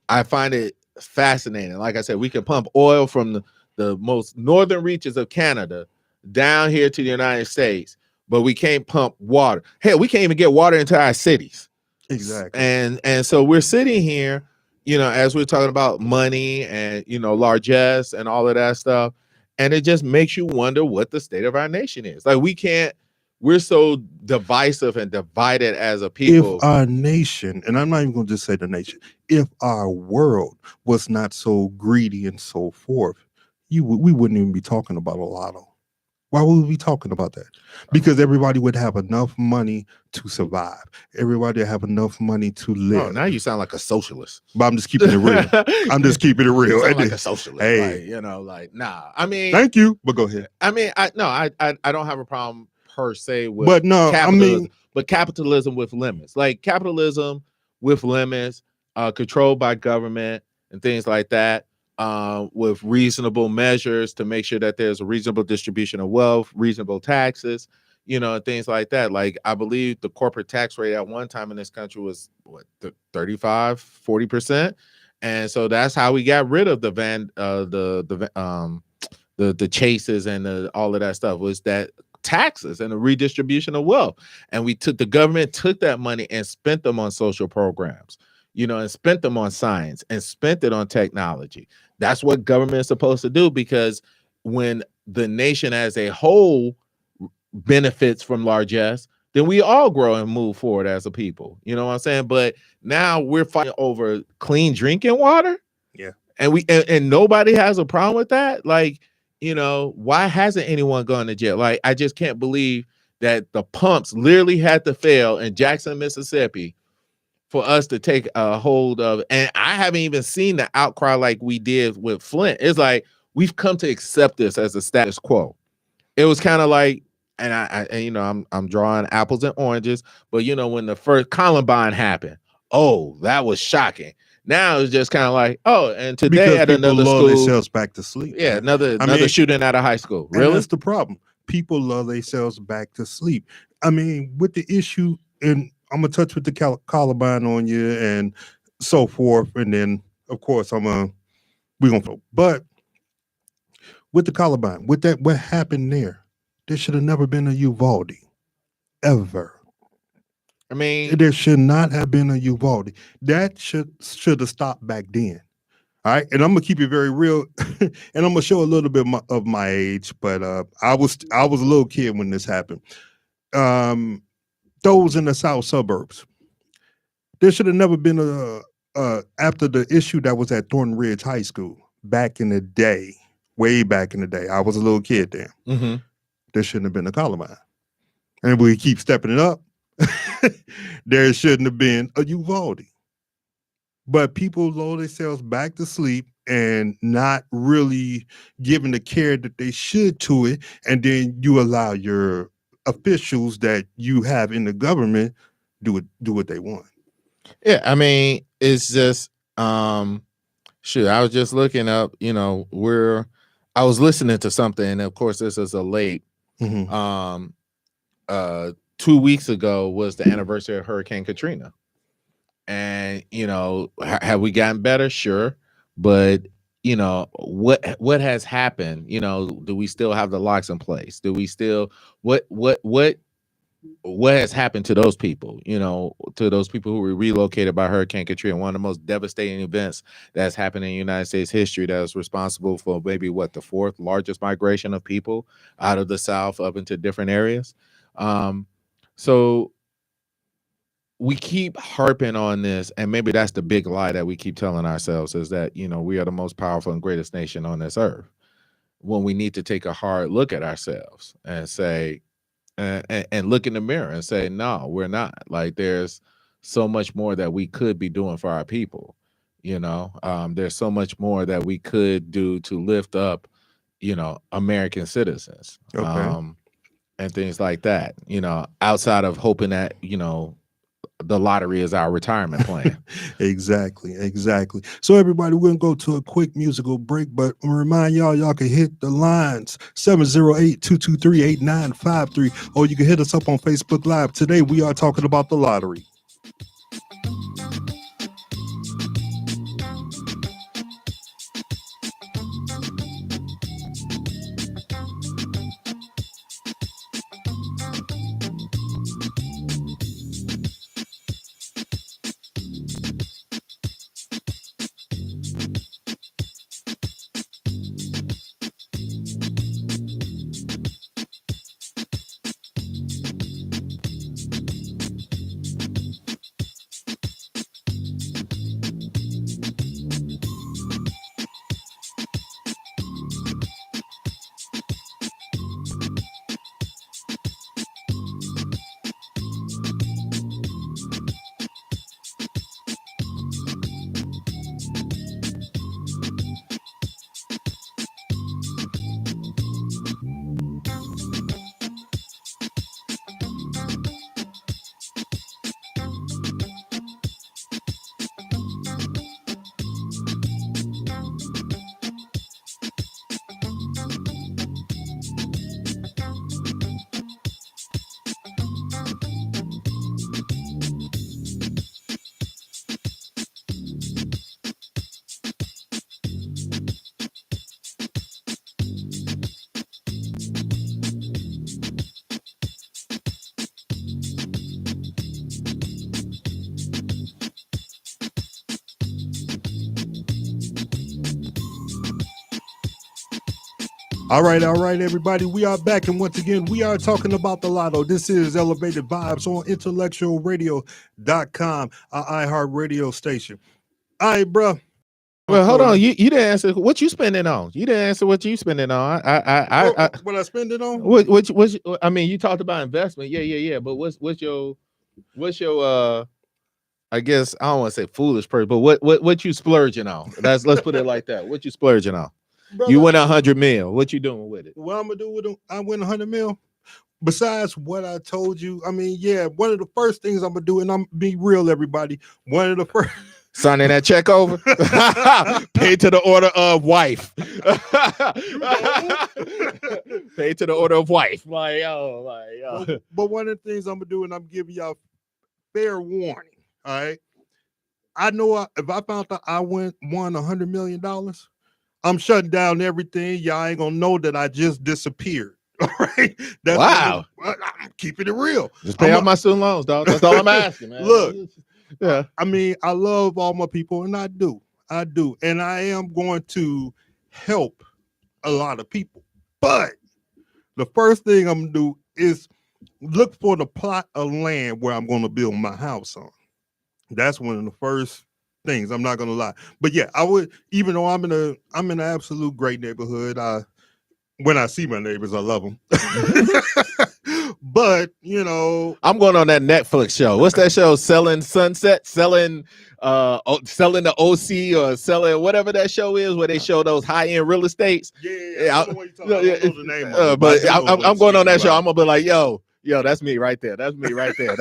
I find it fascinating. Like I said, we can pump oil from the most northern reaches of Canada down here to the United States, but we can't pump water. Hell, we can't even get water into our cities. Exactly. And so we're sitting here, as we're talking about money and largesse and all of that stuff, and it just makes you wonder what the state of our nation is. Like we're so divisive and divided as a people. If our nation, and I'm not even going to just say the nation, if our world was not so greedy and so forth, we wouldn't even be talking about a lotto. Why would we be talking about that? Because everybody would have enough money to survive. Everybody would have enough money to live. Oh, now you sound like a socialist. But I'm just keeping it real. You sound like a socialist. Hey, nah. I mean, thank you, but go ahead. I mean, I don't have a problem per se with capitalism, but capitalism with limits. Like capitalism with limits, controlled by government and things like that. With reasonable measures to make sure that there's a reasonable distribution of wealth, reasonable taxes, and things like that. Like I believe the corporate tax rate at one time in this country was 35-40%. And so that's how we got rid of the chases and all of that stuff, was that taxes and the redistribution of wealth. And the government took that money and spent them on social programs, and spent them on science and spent it on technology. That's what government is supposed to do, because when the nation as a whole benefits from largesse, then we all grow and move forward as a people. You know what I'm saying? But now we're fighting over clean drinking water. Yeah. And nobody has a problem with that. Like, why hasn't anyone gone to jail? Like, I just can't believe that the pumps literally had to fail in Jackson, Mississippi, for us to take a hold of. And I haven't even seen the outcry like we did with Flint. It's like we've come to accept this as a status quo. It was kind of like, and I'm drawing apples and oranges, but when the first Columbine happened, oh, that was shocking. Now it's just kind of like, oh, and today because at another school, themselves back to sleep. Yeah, another shooting at a high school. Really, that's the problem. People love themselves back to sleep. I mean, with the issue, and I'm gonna touch with the Columbine on you and so forth, and then of course we're gonna. But with the Columbine, with that, what happened there? There should have never been a Uvalde, ever. I mean, there should not have been a Uvalde. That should have stopped back then. All right, and I'm gonna keep it very real, and I'm gonna show a little bit of my age. But I was a little kid when this happened. Those in the south suburbs, there should have never been after the issue that was at Thornton Ridge High School back in the day, way back in the day. I was a little kid then. Mm-hmm. There shouldn't have been a Columbine, and we keep stepping it up. There shouldn't have been a Uvalde. But people lull themselves back to sleep and not really giving the care that they should to it. And then you allow your officials that you have in the government do what they want. Yeah, I mean, it's just I was just looking up, I was listening to something, and of course this is a late 2 weeks ago was the anniversary of Hurricane Katrina. And, have we gotten better? Sure. But, you know, what has happened? You know, do we still have the locks in place? Do we still what has happened to those people, you know, to those people who were relocated by Hurricane Katrina, one of the most devastating events that's happened in United States history, that was responsible for maybe the fourth largest migration of people out of the South up into different areas. So we keep harping on this, and maybe that's the big lie that we keep telling ourselves, is that, you know, we are the most powerful and greatest nation on this earth, when we need to take a hard look at ourselves and say, and look in the mirror and say, no, we're not. Like, there's so much more that we could be doing for our people. You know, there's so much more that we could do to lift up, you know, American citizens, and things like that, you know, outside of hoping that, you know, the lottery is our retirement plan. Exactly. So everybody, we're gonna go to a quick musical break, but remind y'all can hit the lines 708-223-8953, or you can hit us up on Facebook Live. Today we are talking about the lottery. All right, everybody. We are back, and once again, we are talking about the lotto. This is Elevated Vibes on IntellectualRadio.com, our iHeart radio station. All right, bro. Well, hold on. You didn't answer what you spending on. You didn't answer what you spending on. What I spend it on? Which I mean, you talked about investment. Yeah. But what's your I guess I don't want to say foolish person, but what you splurging on? Let's put it like that. What you splurging on? Brother, you win 100 mil. What you doing with it? What I'm gonna do with them? I win 100 mil. Besides what I told you, I mean, yeah, one of the first things I'm gonna do, and I'm be real, everybody. One of the first. Signing that check over. Paid to the order of wife. Paid to the order of wife. But one of the things I'm gonna do, and I'm giving y'all fair warning. All right. I know if I found out I won $100 million, I'm shutting down everything. Y'all ain't gonna know that I just disappeared. All right. Wow. I'm keeping it real. Just pay off my student loans, dog. That's all I'm asking, man. Look. Yeah. I mean, I love all my people, and I do. And I am going to help a lot of people. But the first thing I'm going to do is look for the plot of land where I'm going to build my house on. That's one of the first things. I'm not going to lie. But yeah, I would, even though I'm in an absolute great neighborhood. When I see my neighbors, I love them. But, you know, I'm going on that Netflix show. What's that show? Selling Sunset, selling the OC, or selling whatever that show is, where they show those high-end real estates. Yeah, I don't know the name of it, but I'm going on that show. I'm gonna be like, yo, that's me right there. That's me right there.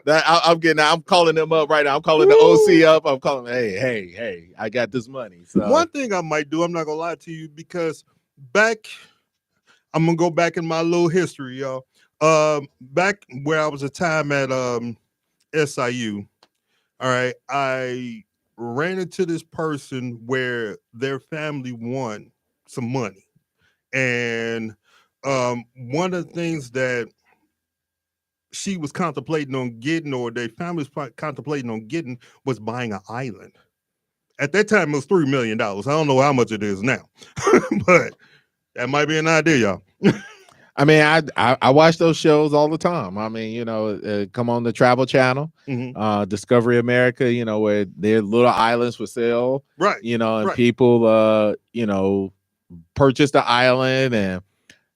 I'm calling them up right now. I'm calling the OC up. I'm calling, hey, I got this money. So one thing I might do, I'm not gonna lie to you, because I'm gonna go back in my little history, y'all. Back where I was a time at SIU, all right, I ran into this person where their family won some money. And one of the things that she was contemplating on getting, or their family was contemplating on getting, was buying an island. At that time, it was $3 million. I don't know how much it is now, but that might be an idea, y'all. I mean, I watch those shows all the time. I mean, come on the Travel Channel, Discovery America, where their little islands for sale, right? And people, purchase the island and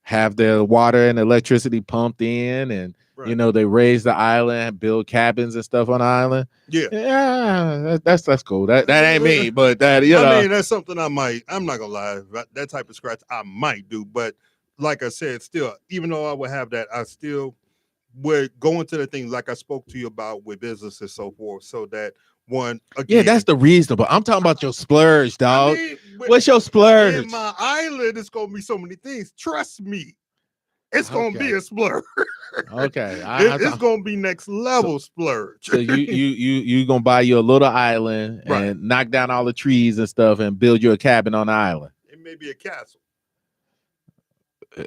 have their water and electricity pumped in, and they raise the island, build cabins and stuff on the island. Yeah, that's cool. That ain't me, but that I mean, that's something I might. I'm not gonna lie, that type of scratch I might do, but like I said, still, even though I would have that, I still would go into the things like I spoke to you about with business and so forth, so that one again. Yeah, that's the reasonable. I'm talking about your splurge, dog. I mean, what's your splurge? In my island, it's gonna be so many things. Trust me, it's gonna be a splurge. Okay, it's gonna be next level splurge. So you gonna buy you a little island and knock down all the trees and stuff and build you a cabin on the island. It may be a castle.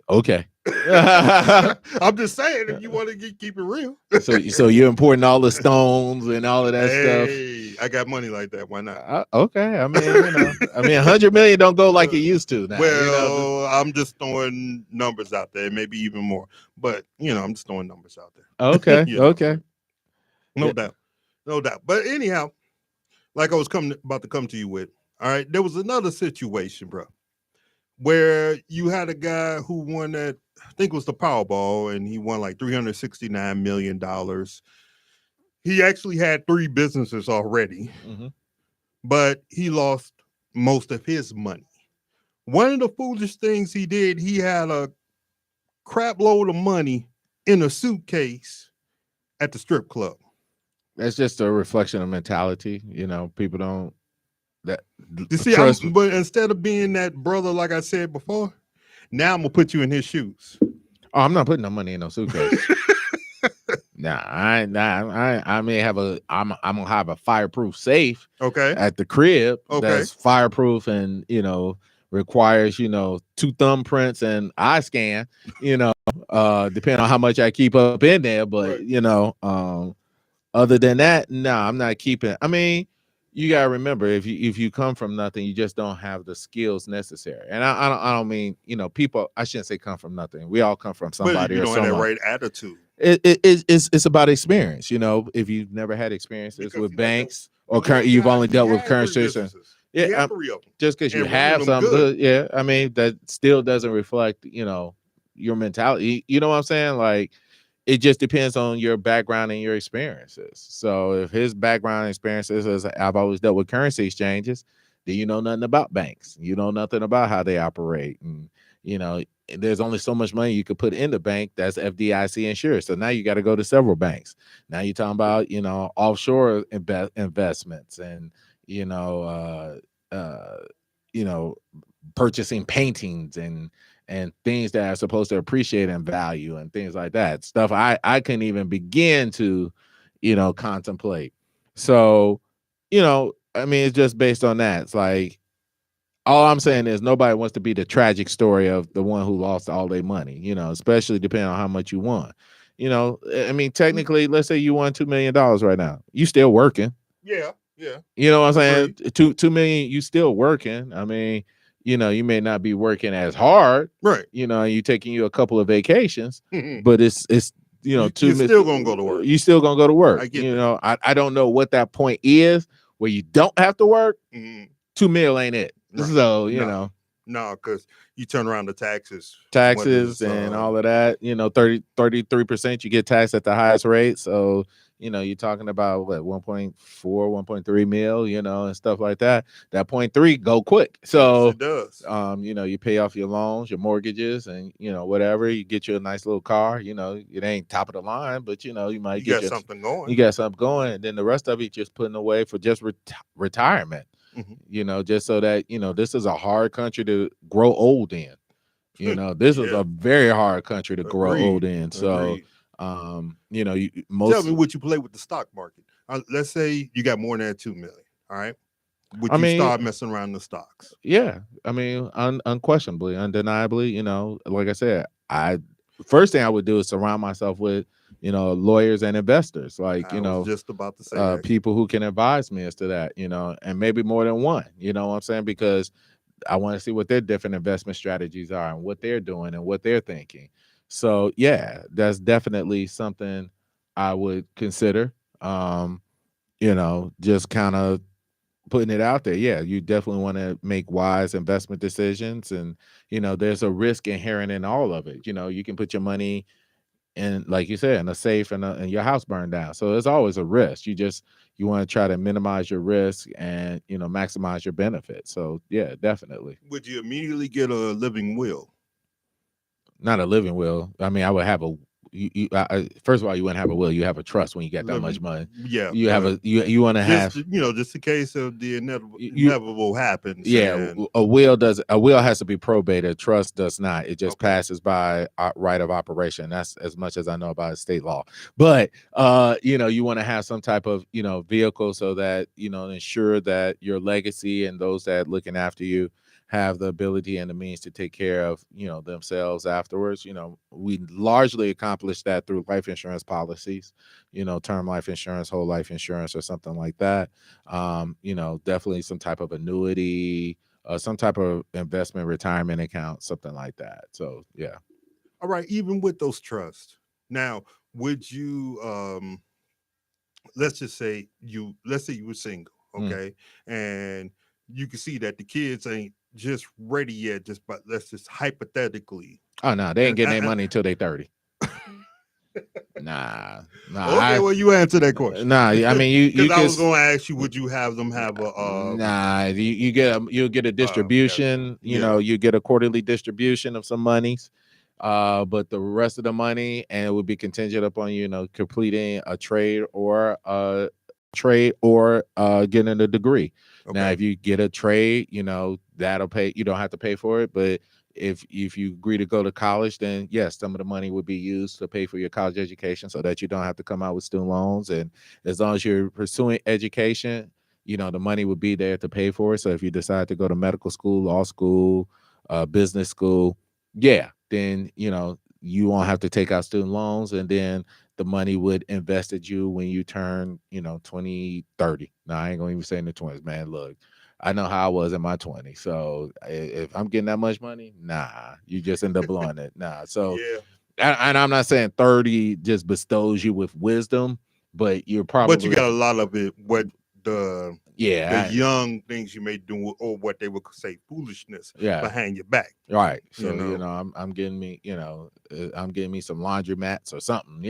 Okay. I'm just saying, if you want to keep it real. So you're importing all the stones and all of that stuff. I got money like that. Why not? Okay. I mean, $100 million don't go like it used to now. Well, I'm just throwing numbers out there, maybe even more. But I'm just throwing numbers out there. Okay. Okay. No doubt. But anyhow, like I was about to come to you with. All right, there was another situation, bro, where you had a guy who won that, I think it was the Powerball, and he won like $369 million. He actually had 3 businesses already, but he lost most of his money. One of the foolish things he did, he had a crap load of money in a suitcase at the strip club. That's just a reflection of mentality. People don't. You see, but instead of being that brother, like I said before, now I'm gonna put you in his shoes. Oh, I'm not putting no money in no suitcase. I may have I'm gonna have a fireproof safe. Okay. At the crib. Okay. That's fireproof and requires 2 thumbprints and eye scan. Depending on how much I keep up in there, but other than that, no, I'm not keeping. I mean. You gotta remember, if you come from nothing, you just don't have the skills necessary. And I don't mean people. I shouldn't say come from nothing. We all come from somebody. But you don't have that right attitude. It's about experience. If you've never had experiences with banks or you've only dealt with current systems. Yeah, just because you have some good. Yeah, I mean that still doesn't reflect your mentality. You know what I'm saying? Like. It just depends on your background and your experiences. So if his background and experiences is I've always dealt with currency exchanges, then you know nothing about banks. You know nothing about how they operate. And, there's only so much money you could put in the bank that's FDIC insured. So now you got to go to several banks. Now you're talking about, offshore investments and, purchasing paintings and things that are supposed to appreciate in value and things like that. Stuff I couldn't even begin to, contemplate. So, I mean, it's just based on that. It's like, all I'm saying is nobody wants to be the tragic story of the one who lost all their money, especially depending on how much you won. I mean, technically, let's say you won $2 million right now. You still working. Yeah. You know what I'm saying? $2 million, you still working. I mean, you may not be working as hard, right? You taking you a couple of vacations, but it's you're still gonna go to work. You still gonna go to work. I get that. I don't know what that point is where you don't have to work. $2 million ain't it? Right. So no, because you turn around the taxes and all of that. 33% you get taxed at the highest rate. So you're talking about what 1.4, 1.3 mil, and stuff like that. That 0.3 go quick. So yes, it does. You pay off your loans, your mortgages, and whatever. You get you a nice little car. It ain't top of the line, but you might get something going. You got something going, and then the rest of it just putting away for just retirement. Just so that this is a hard country to grow old in. This is a very hard country to grow old in. So. Tell me what you play with the stock market. Let's say you got more than $2 million. All right. Would I you mean, start messing around the stocks? yeah, I mean, unquestionably, undeniably, like I said, first thing I would do is surround myself with, lawyers and investors, like, I was just about to say that. people who can advise me as to that, and maybe more than one, you know what I'm saying? Because I want to see what their different investment strategies are and what they're doing and what they're thinking. So yeah, that's definitely something I would consider. Just kind of putting it out there. Yeah, you definitely want to make wise investment decisions, and there's a risk inherent in all of it. You can put your money in, like you said, in a safe and your house burned down. So there's always a risk. You want to try to minimize your risk and maximize your benefit. So yeah, definitely. Would you immediately get a living will? Not a living will. I mean, I would have a. First of all, you wouldn't have a will. You have a trust when you get that much money. Yeah, You have you want to have just in case of the you. inevitable happens. Yeah, And a will has to be probated. A trust does not. It just Okay. passes by right of operation. That's as much as I know about state law. But you want to have some type of vehicle so that ensure that your legacy and those that looking after you have the ability and the means to take care of themselves afterwards. We largely accomplish that through life insurance policies, term life insurance, whole life insurance, or something like that. Definitely some type of annuity, some type of investment retirement account, something like that. So yeah. all right, even with those trusts, now would you let's say you were single, okay, and you can see that the kids ain't just ready yet, just but let's just hypothetically. Oh no, they ain't And getting their money until they 30. Nah. okay, well, you answer that question. Nah, I mean you Because I can. was going to ask you, would you have them have a Nah, you'll get a distribution. yeah. You get a quarterly distribution of some monies, but the rest of the money, and it would be contingent upon completing a trade or getting a degree. Okay. Now, if you get a trade, that'll pay. You don't have to pay for it, but if you agree to go to college, then yes, some of the money would be used to pay for your college education, so that you don't have to come out with student loans. And as long as you're pursuing education, the money would be there to pay for it. So if you decide to go to medical school, law school, business school, yeah, then you won't have to take out student loans, and then the money would invest at you when you turn 20, 30. Now, I ain't gonna even say in the 20s, man. Look, I know how I was in my 20s. So if I'm getting that much money, nah, you just end up blowing it. Nah. So Yeah. and I'm not saying 30 just bestows you with wisdom, but you're probably, But you got a lot of it. What the yeah, young things you may do, or what they would say foolishness yeah, behind your back. right. So You know. I'm getting me, I'm getting me some laundry mats or something,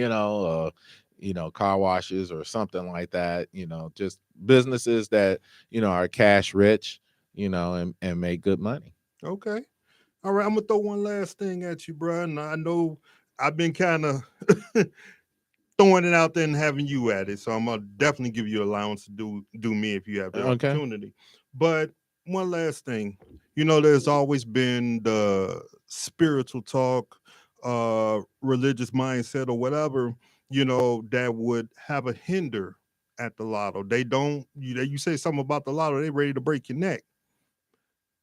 car washes or something like that. Just businesses that are cash rich, and make good money. Okay. All right. I'm gonna throw one last thing at you, bro. And I know I've been kind of throwing it out there and having you at it, so I'm gonna definitely give you allowance to do me if you have the Okay. opportunity. But one last thing, there's always been the spiritual talk, religious mindset, or whatever, that would have a hinder at the lotto. They don't. You say something about the lotto, they ready to break your neck.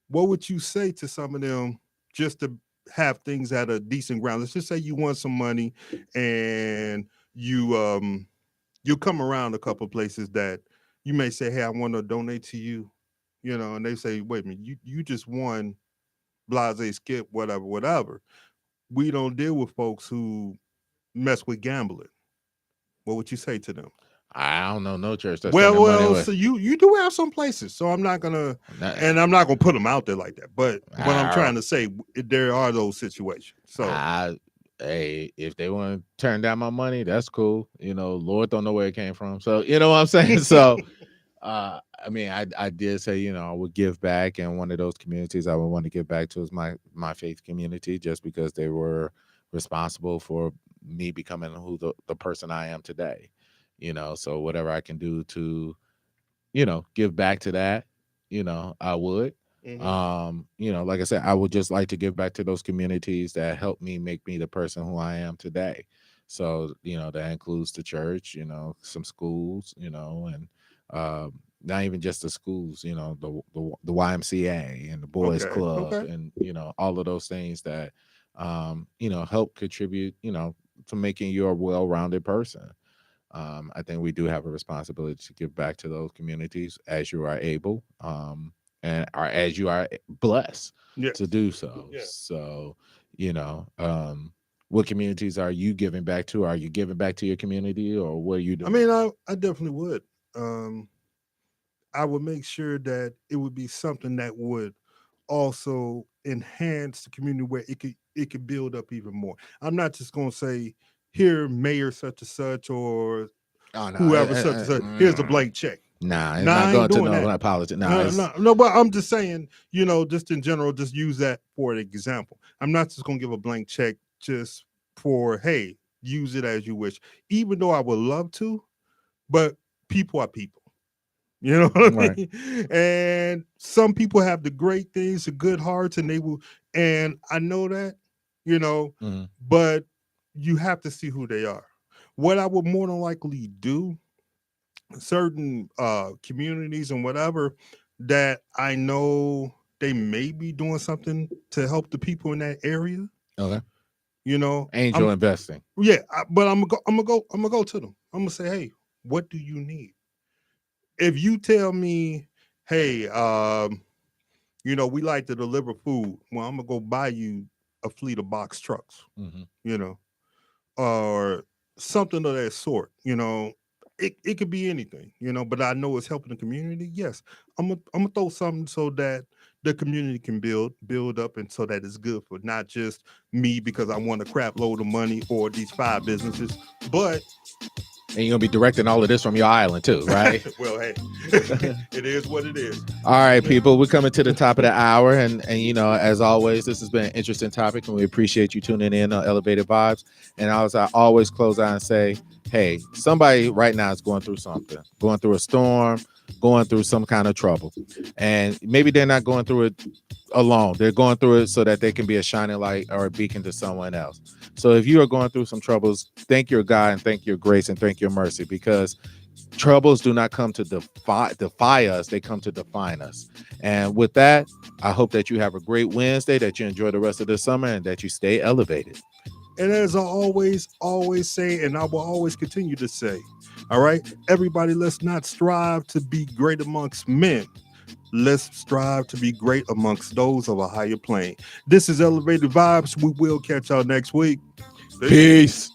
What would you say to some of them just to have things at a decent ground? Let's just say you want some money and you come around a couple places that you may say, "Hey, I want to donate to you," and they say, "Wait a minute, you just won blase skip whatever whatever." We don't deal with folks who mess with gambling. What would you say to them? I don't know no church that's Well, spending money well, with. so you do have some places, so I'm not gonna, and I'm not gonna put them out there like that. But what I'm trying to say, there are those situations. So Hey, if they want to turn down my money, that's cool. Lord don't know where it came from. So you know what I'm saying? So I mean, I did say, I would give back, and one of those communities I would want to give back to is my faith community, just because they were responsible for me becoming who the person I am today. So whatever I can do to, give back to that, I would. Like I said, I would just like to give back to those communities that helped me make me the person who I am today. So, that includes the church, some schools, and not even just the schools, the YMCA and the boys club, Okay. and all of those things that help contribute, to making you a well-rounded person. I think we do have a responsibility to give back to those communities as you are able, and as you are blessed Yes. to do so. Yes. So, what communities are you giving back to? Are you giving back to your community, or what are you doing? I mean, I definitely would. I would make sure that it would be something that would also enhance the community where it could build up even more. I'm not just gonna say here, mayor such and such, or Oh no, whoever such and such. Here's a blank check. nah, it's Nah, not I going ain't to doing no that. apology. Nah, No, it's no, no, but I'm just saying, just in general, just use that for an example. I'm not just gonna give a blank check just for, hey, use it as you wish. Even though I would love to, but people are people. You know what I right. mean? And some people have the great things, the good hearts, and they will, and I know that, you know, Mhm. but you have to see who they are. What I would more than likely do, certain communities and whatever that I know they may be doing something to help the people in that area, Okay. I'm Angel investing. yeah, but I'm gonna go to them. I'm gonna say, hey, what do you need? If you tell me, hey, we like to deliver food, well, I'm gonna go buy you a fleet of box trucks, Mhm. you know, or something of that sort. It could be anything, but I know it's helping the community. Yes, I'm gonna throw something so that the community can build up, and so that it's good for not just me because I want a crap load of money or these 5 businesses, but And you're gonna be directing all of this from your island too, right? well, hey, it is what it is. All right, people, we're coming to the top of the hour, and as always, this has been an interesting topic, and we appreciate you tuning in on Elevated Vibes. And I always close out and say, hey, somebody right now is going through something, going through a storm, going through some kind of trouble, and maybe they're not going through it alone. They're going through it so that they can be a shining light or a beacon to someone else. So if you are going through some troubles, thank your God and thank your grace and thank your mercy, because troubles do not come to defy us, they come to define us. And with that, I hope that you have a great Wednesday, that you enjoy the rest of the summer, and that you stay elevated. And as I always say, and I will always continue to say, all right, everybody, let's not strive to be great amongst men. Let's strive to be great amongst those of a higher plane. This is Elevated Vibes. We will catch y'all next week. Peace.